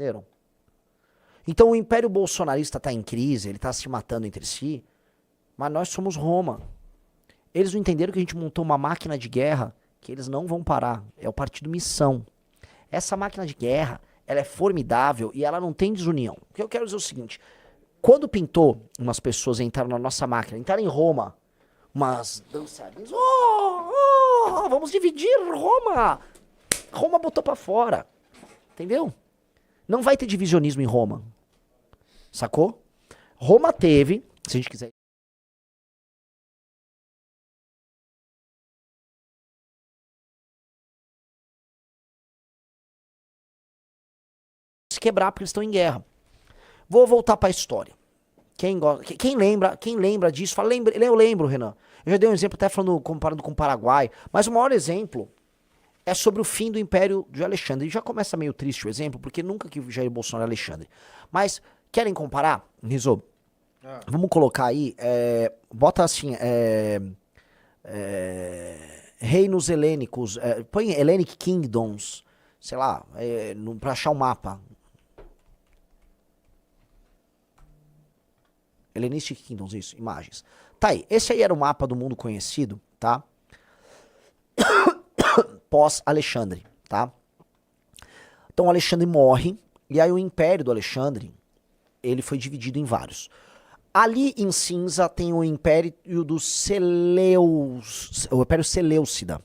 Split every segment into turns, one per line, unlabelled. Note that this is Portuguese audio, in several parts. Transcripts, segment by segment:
Entenderam? Então o Império Bolsonarista tá em crise, ele tá se matando entre si, mas nós somos Roma. Eles não entenderam que a gente montou uma máquina de guerra que eles não vão parar. É o Partido Missão. Essa máquina de guerra, ela é formidável e ela não tem desunião. O que eu quero dizer é o seguinte, quando pintou umas pessoas entraram na nossa máquina, entraram em Roma, umas dançarinas, vamos dividir Roma. Roma botou pra fora, entendeu? Não vai ter divisionismo em Roma, sacou? Roma teve, se a gente quiser se quebrar porque eles estão em guerra. Vou voltar pra história. Quem lembra disso, fala, eu lembro, Renan. Eu já dei um exemplo até falando, comparando com o Paraguai, mas o maior exemplo é sobre o fim do Império de Alexandre. E já começa meio triste o exemplo, porque nunca que Jair Bolsonaro é Alexandre. Mas, querem comparar? Rizzo, vamos colocar aí, bota assim, reinos helênicos, põe Hellenic Kingdoms, sei lá, pra achar um mapa. Hellenistic Kingdoms, isso, imagens. Tá aí, esse aí era o mapa do mundo conhecido, tá? Pós-Alexandre, tá? Então Alexandre morre, e aí o Império do Alexandre, ele foi dividido em vários. Ali em cinza tem o Império dos Seleus, o Império Seleucida,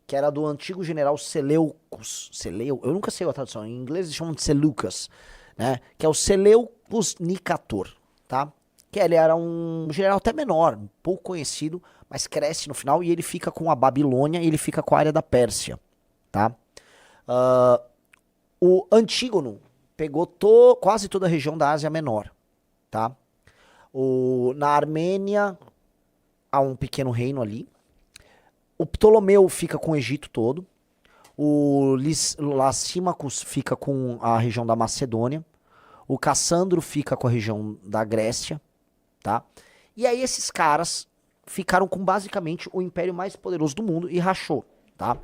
que era do antigo general Seleucus, eu nunca sei a tradução, em inglês eles chamam de Seleucus, né? Que é o Seleucus Nicator, tá? Que ele era um general até menor, um pouco conhecido, mas cresce no final e ele fica com a Babilônia e ele fica com a área da Pérsia, tá? O Antígono pegou quase toda a região da Ásia Menor, tá? Na Armênia há um pequeno reino ali. O Ptolomeu fica com o Egito todo. O Lysimachus fica com a região da Macedônia. O Cassandro fica com a região da Grécia, tá? E aí esses caras ficaram com basicamente o império mais poderoso do mundo e rachou, tá?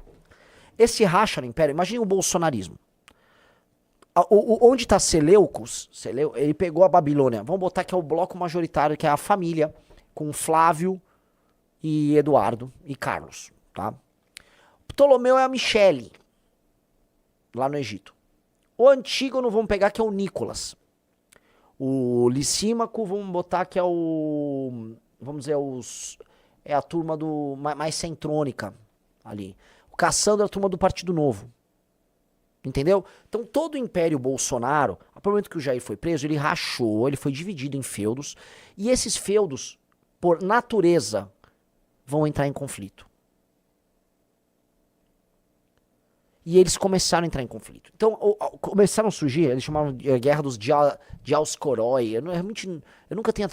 Esse racha no império, imagine o bolsonarismo. Onde tá Seleucus, ele pegou a Babilônia. Vamos botar que é o bloco majoritário, que é a família, com Flávio e Eduardo e Carlos, tá? Ptolomeu é a Michele, lá no Egito. O Antígono vamos pegar que é o Nicolas. O Lisímaco vamos botar que é o... Vamos dizer, é a turma mais centrônica ali. O Cassandro é a turma do Partido Novo. Entendeu? Então todo o Império Bolsonaro, a partir do momento que o Jair foi preso, ele rachou, ele foi dividido em feudos. E esses feudos, por natureza, vão entrar em conflito. E eles começaram a entrar em conflito. Então, começaram a surgir, eles chamavam de Guerra dos Diaoscoroi. Eu nunca tenho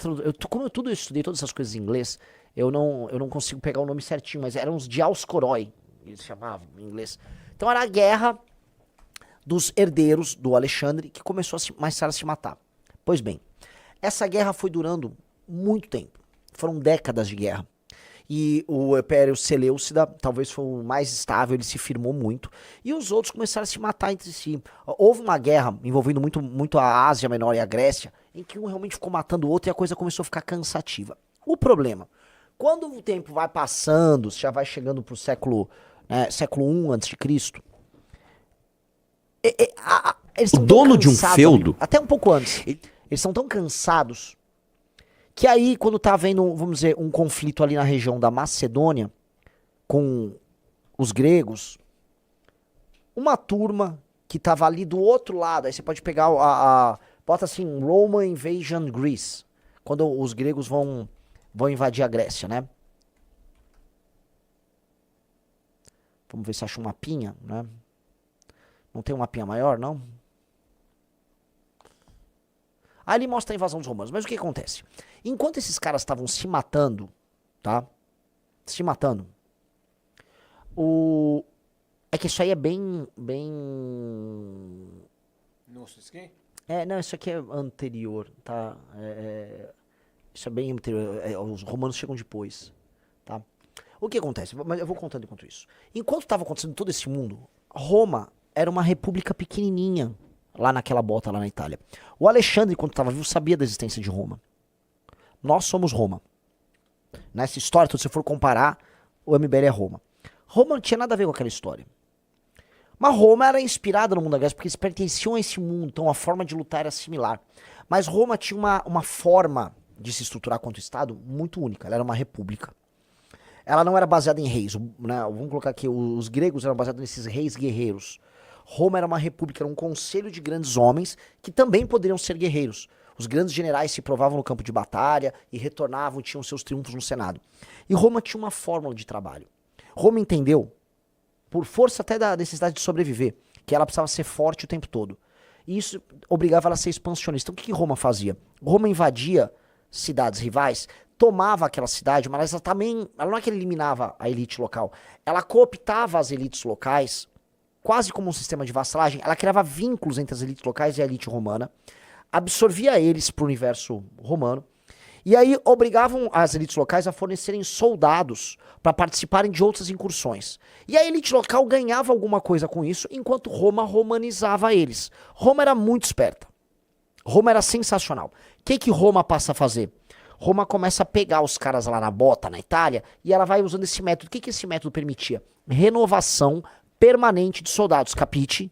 como eu estudei todas essas coisas em inglês, eu não consigo pegar o nome certinho, mas eram os Diaoscoroi, eles chamavam em inglês. Então era a guerra dos herdeiros do Alexandre, que começou mais tarde a se matar. Pois bem, essa guerra foi durando muito tempo. Foram décadas de guerra. E o Império Seleucida talvez foi o mais estável, ele se firmou muito. E os outros começaram a se matar entre si. Houve uma guerra envolvendo muito a Ásia Menor e a Grécia, em que um realmente ficou matando o outro e a coisa começou a ficar cansativa. O problema, quando o tempo vai passando, já vai chegando pro século I a.C., eles são dono de um feudo, até um pouco antes, eles são tão cansados que aí, quando tá havendo, vamos dizer, um conflito ali na região da Macedônia com os gregos, uma turma que tava ali do outro lado, aí você pode pegar bota assim, Roman Invasion Greece, quando os gregos vão invadir a Grécia, né? Vamos ver se acha um mapinha, né? Não tem um mapinha maior, não? Aí ele mostra a invasão dos romanos. Mas o que acontece? Enquanto esses caras estavam se matando, tá? Se matando. É que isso aí é bem...
Nossa, isso aqui?
Não, isso aqui é anterior, tá? Isso é bem anterior. Os romanos chegam depois, tá? O que acontece? Mas eu vou contando enquanto isso. Enquanto estava acontecendo todo esse mundo, Roma era uma república pequenininha. lá naquela bota lá na Itália. O Alexandre, quando estava vivo, sabia da existência de Roma. Nós somos Roma. Nessa história, se você for comparar, o MBL é Roma. Roma não tinha nada a ver com aquela história. Mas Roma era inspirada no mundo da Grécia, porque eles pertenciam a esse mundo, então a forma de lutar era similar. Mas Roma tinha uma forma de se estruturar quanto Estado muito única. Ela era uma república. Ela não era baseada em reis. Né? Vamos colocar aqui, os gregos eram baseados nesses reis guerreiros. Roma era uma república, era um conselho de grandes homens que também poderiam ser guerreiros. Os grandes generais se provavam no campo de batalha e retornavam, tinham seus triunfos no Senado. E Roma tinha uma fórmula de trabalho. Roma entendeu, por força até da necessidade de sobreviver, que ela precisava ser forte o tempo todo. E isso obrigava ela a ser expansionista. Então o que Roma fazia? Roma invadia cidades rivais, tomava aquela cidade, mas ela também, ela não é que eliminava a elite local, ela cooptava as elites locais, quase como um sistema de vassalagem, ela criava vínculos entre as elites locais e a elite romana, absorvia eles para o universo romano, e aí obrigavam as elites locais a fornecerem soldados para participarem de outras incursões. E a elite local ganhava alguma coisa com isso, enquanto Roma romanizava eles. Roma era muito esperta. Roma era sensacional. O que Roma passa a fazer? Roma começa a pegar os caras lá na bota, na Itália, e ela vai usando esse método. O que esse método permitia? Renovação permanente de soldados. Capite?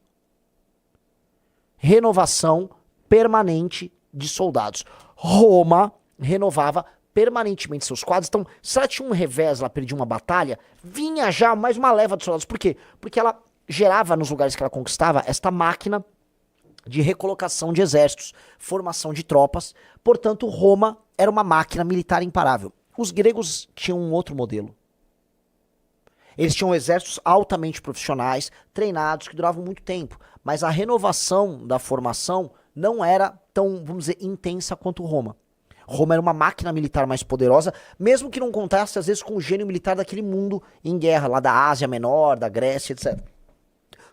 Renovação permanente de soldados. Roma renovava permanentemente seus quadros. Então, se ela tinha um revés, ela perdia uma batalha, vinha já mais uma leva de soldados. Por quê? Porque ela gerava nos lugares que ela conquistava esta máquina de recolocação de exércitos, formação de tropas. Portanto, Roma era uma máquina militar imparável. Os gregos tinham um outro modelo. Eles tinham exércitos altamente profissionais, treinados, que duravam muito tempo. Mas a renovação da formação não era tão, vamos dizer, intensa quanto Roma. Roma era uma máquina militar mais poderosa, mesmo que não contasse, às vezes, com o gênio militar daquele mundo em guerra, lá da Ásia Menor, da Grécia, etc.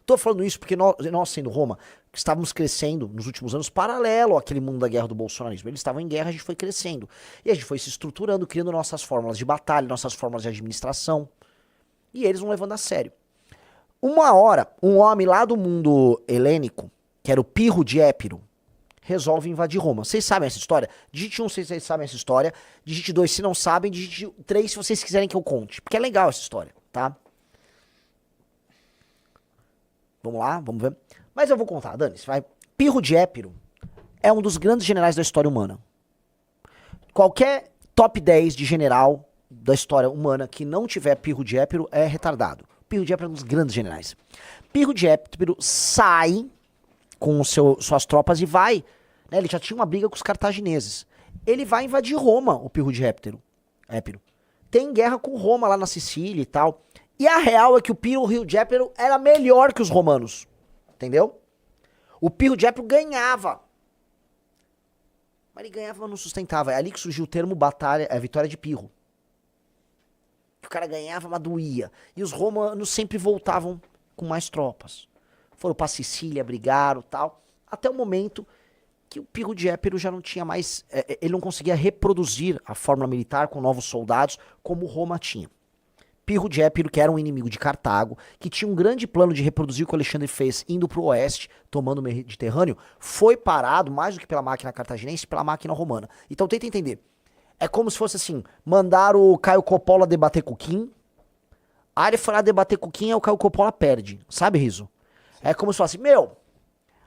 Tô falando isso porque nós sendo Roma, estávamos crescendo nos últimos anos paralelo àquele mundo da guerra do bolsonarismo. Eles estavam em guerra, a gente foi crescendo. E a gente foi se estruturando, criando nossas fórmulas de batalha, nossas fórmulas de administração. E eles não levando a sério. Uma hora, um homem lá do mundo helênico, que era o Pirro de Épiro, resolve invadir Roma. Vocês sabem essa história? Digite 1 se vocês sabem essa história. Digite 2 se não sabem. Digite 3 se vocês quiserem que eu conte. Porque é legal essa história, tá? Vamos lá, vamos ver. Mas eu vou contar, dane-se, vai. Pirro de Épiro é um dos grandes generais da história humana. Qualquer top 10 de general da história humana que não tiver Pirro de Épiro é retardado. Pirro de Épiro é um dos grandes generais. Pirro de Épiro sai com suas tropas e vai, né, ele já tinha uma briga com os cartagineses. Ele vai invadir Roma, o Pirro de Épiro. Tem guerra com Roma lá na Sicília e tal. E a real é que o Pirro de Épiro era melhor que os romanos. Entendeu? O Pirro de Épiro ganhava. Mas ele ganhava, mas não sustentava. É ali que surgiu o termo vitória de Pirro. O cara ganhava, mas doía. E os romanos sempre voltavam com mais tropas. Foram pra Sicília, brigaram e tal. Até o momento que o Pirro de Épiro já não tinha mais... ele não conseguia reproduzir a fórmula militar com novos soldados como Roma tinha. Pirro de Épiro, que era um inimigo de Cartago, que tinha um grande plano de reproduzir o que Alexandre fez indo pro oeste, tomando o Mediterrâneo, foi parado, mais do que pela máquina cartaginense, pela máquina romana. Então tenta entender. É como se fosse assim, mandar o Caio Coppola debater com o Kim, aí ele foi lá debater com o Kim, aí o Caio Coppola perde. Sabe, Riso? É como se fosse,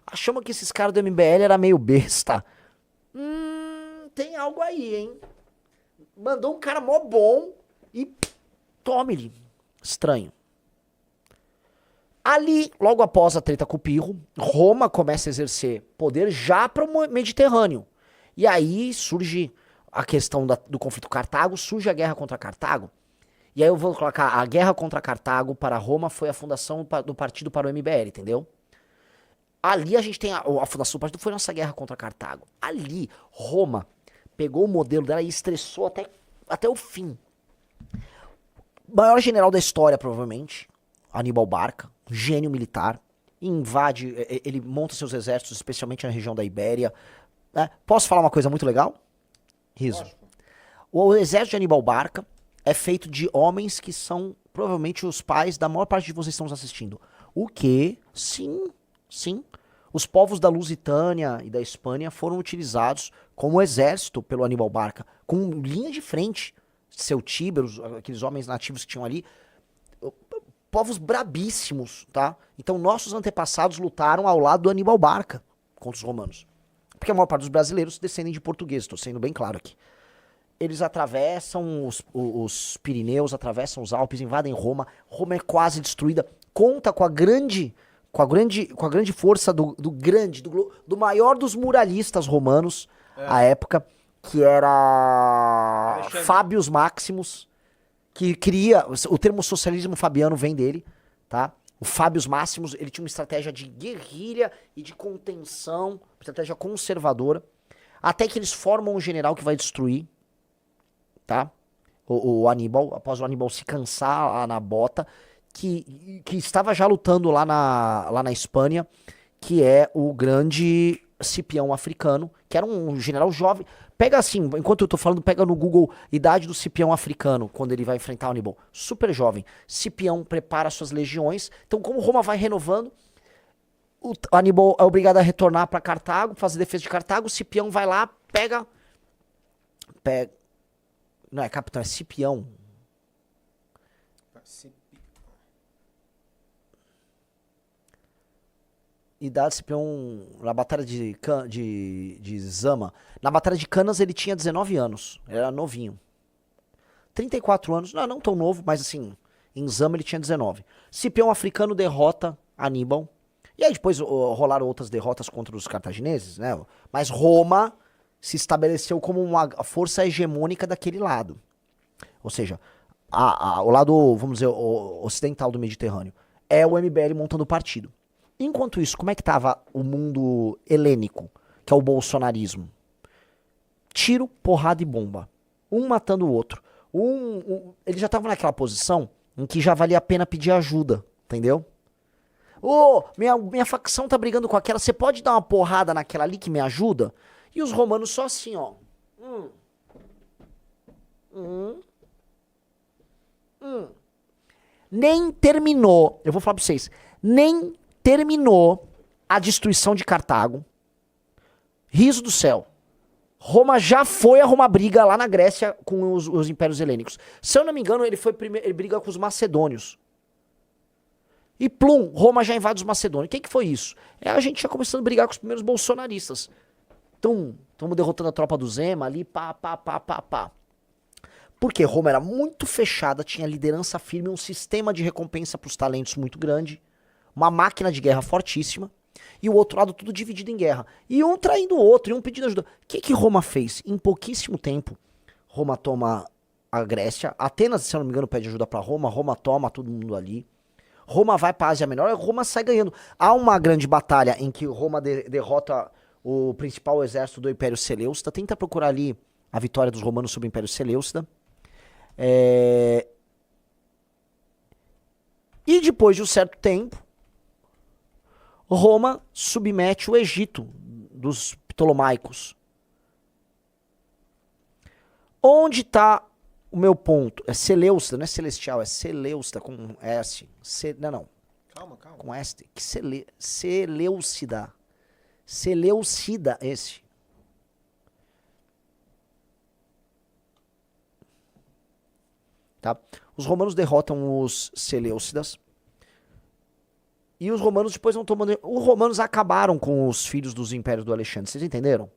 achamos que esses caras do MBL era meio besta. Tem algo aí, hein? Mandou um cara mó bom e tome-lhe. Estranho. Ali, logo após a treta com o Pirro, Roma começa a exercer poder já para o Mediterrâneo. E aí surge a questão do conflito Cartago, surge a guerra contra Cartago. E aí eu vou colocar, a guerra contra Cartago para Roma foi a fundação do partido para o MBL, entendeu? Ali a gente tem a fundação do partido, foi nossa guerra contra Cartago. Ali, Roma pegou o modelo dela e estressou até o fim. Maior general da história, provavelmente, Aníbal Barca, gênio militar, invade, ele monta seus exércitos, especialmente na região da Ibéria. Né? Posso falar uma coisa muito legal? Riso. O exército de Aníbal Barca é feito de homens que são provavelmente os pais da maior parte de vocês que estão nos assistindo. O quê? Sim. Os povos da Lusitânia e da Espanha foram utilizados como exército pelo Aníbal Barca, com linha de frente. Celtíberos, aqueles homens nativos que tinham ali, povos brabíssimos, tá? Então nossos antepassados lutaram ao lado do Aníbal Barca contra os romanos. Porque a maior parte dos brasileiros descendem de portugueses, estou sendo bem claro aqui. Eles atravessam os Pirineus, atravessam os Alpes, invadem Roma. Roma é quase destruída. Conta com a grande força do maior dos muralhistas romanos à época, que era
Alexandre.
Fábius Maximus, que cria, o termo socialismo fabiano vem dele, tá? O Fábius Maximus, ele tinha uma estratégia de guerrilha e de contenção, uma estratégia conservadora, até que eles formam um general que vai destruir, tá? O Aníbal, após o Aníbal se cansar lá na bota, que estava já lutando lá na Espanha, que é o grande Cipião africano, que era um general jovem. Pega assim, enquanto eu tô falando, pega no Google idade do Cipião africano, quando ele vai enfrentar o Aníbal. Super jovem. Cipião prepara suas legiões. Então, como Roma vai renovando, o Aníbal é obrigado a retornar para Cartago, fazer defesa de Cartago. O Cipião vai lá, pega. Não é capitão, é Cipião. Idade Cipião na batalha de Zama. Na batalha de Canas ele tinha 19 anos. Ele era novinho. 34 anos, não tão novo, mas assim, em Zama ele tinha 19. Cipião africano derrota Aníbal. E aí depois rolaram outras derrotas contra os cartagineses, né? Mas Roma se estabeleceu como uma força hegemônica daquele lado. Ou seja, o lado, vamos dizer, ocidental do Mediterrâneo. É o MBL montando o partido. Enquanto isso, como é que estava o mundo helênico, que é o bolsonarismo? Tiro, porrada e bomba. Um matando o outro. Eles já estavam naquela posição em que já valia a pena pedir ajuda, entendeu? Minha facção tá brigando com aquela, você pode dar uma porrada naquela ali que me ajuda? E os romanos só assim, ó. Nem terminou, eu vou falar pra vocês, nem terminou a destruição de Cartago. Riso do céu. Roma já foi arrumar briga lá na Grécia com os impérios helênicos. Se eu não me engano, ele briga com os macedônios. E plum, Roma já invade os macedônios. Quem que foi isso? A gente já começando a brigar com os primeiros bolsonaristas. Estamos derrotando a tropa do Zema ali, pá. Porque Roma era muito fechada, tinha liderança firme, um sistema de recompensa para os talentos muito grande, uma máquina de guerra fortíssima, e o outro lado tudo dividido em guerra. E um traindo o outro, e um pedindo ajuda. O que Roma fez? Em pouquíssimo tempo, Roma toma a Grécia, Atenas, se eu não me engano, pede ajuda para Roma, Roma toma todo mundo ali. Roma vai para a Ásia Menor, Roma sai ganhando. Há uma grande batalha em que Roma derrota o principal exército do Império Seleucida. Tenta procurar ali a vitória dos romanos sobre o Império Seleucida. E depois de um certo tempo, Roma submete o Egito dos Ptolomaicos. Onde está o meu ponto? É Seleucida, não é Celestial, é Seleucida com S. Não.
Calma.
Com S. Que Seleucida. Seleucida esse. Tá? Os romanos derrotam os Seleucidas. E os romanos depois vão tomando... Os romanos acabaram com os filhos dos impérios do Alexandre. Vocês entenderam?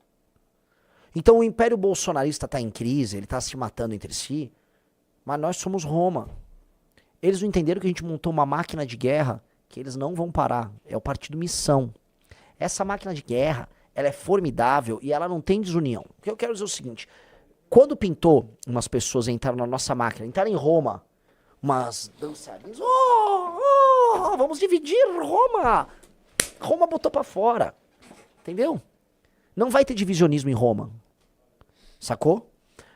Então o império bolsonarista está em crise, ele está se matando entre si. Mas nós somos Roma. Eles não entenderam que a gente montou uma máquina de guerra que eles não vão parar. É o Partido Missão. Essa máquina de guerra, ela é formidável e ela não tem desunião. O que eu quero dizer é o seguinte. Quando pintou umas pessoas entraram na nossa máquina, entraram em Roma, umas dançarinas, vamos dividir Roma. Roma botou pra fora. Entendeu? Não vai ter divisionismo em Roma. Sacou?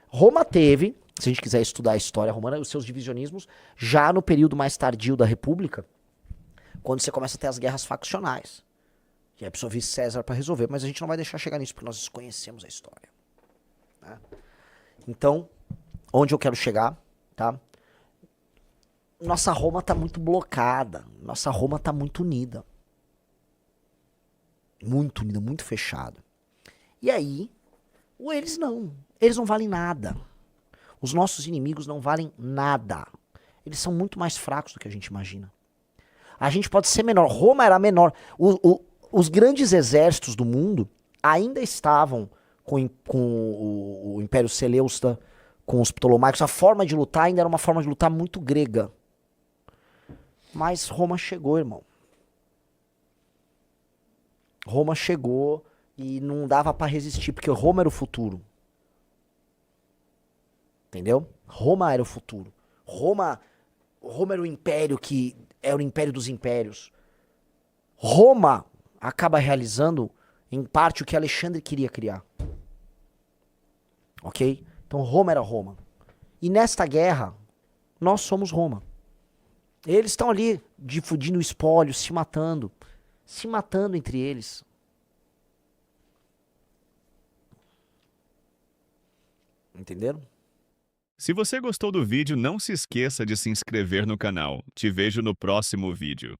Roma teve, se a gente quiser estudar a história romana, os seus divisionismos, já no período mais tardio da República, quando você começa a ter as guerras faccionais. E aí precisou vir César pra resolver, mas a gente não vai deixar chegar nisso, porque nós desconhecemos a história. Né? Então, onde eu quero chegar, tá? Nossa Roma tá muito blocada. Nossa Roma tá muito unida. Muito unida, muito fechada. E aí, eles não valem nada. Os nossos inimigos não valem nada. Eles são muito mais fracos do que a gente imagina. A gente pode ser menor. Roma era menor. Os grandes exércitos do mundo ainda estavam com o Império Seleucida, com os Ptolomaicos. A forma de lutar ainda era uma forma de lutar muito grega. Mas Roma chegou, irmão. Roma chegou e não dava pra resistir, porque Roma era o futuro. Entendeu? Roma era o futuro. Roma era o império que era o império dos impérios. Roma acaba realizando, em parte, o que Alexandre queria criar. Ok? Então Roma era Roma. E nesta guerra, nós somos Roma. Eles estão ali difundindo o espólio, se matando entre eles. Entenderam?
Se você gostou do vídeo, não se esqueça de se inscrever no canal. Te vejo no próximo vídeo.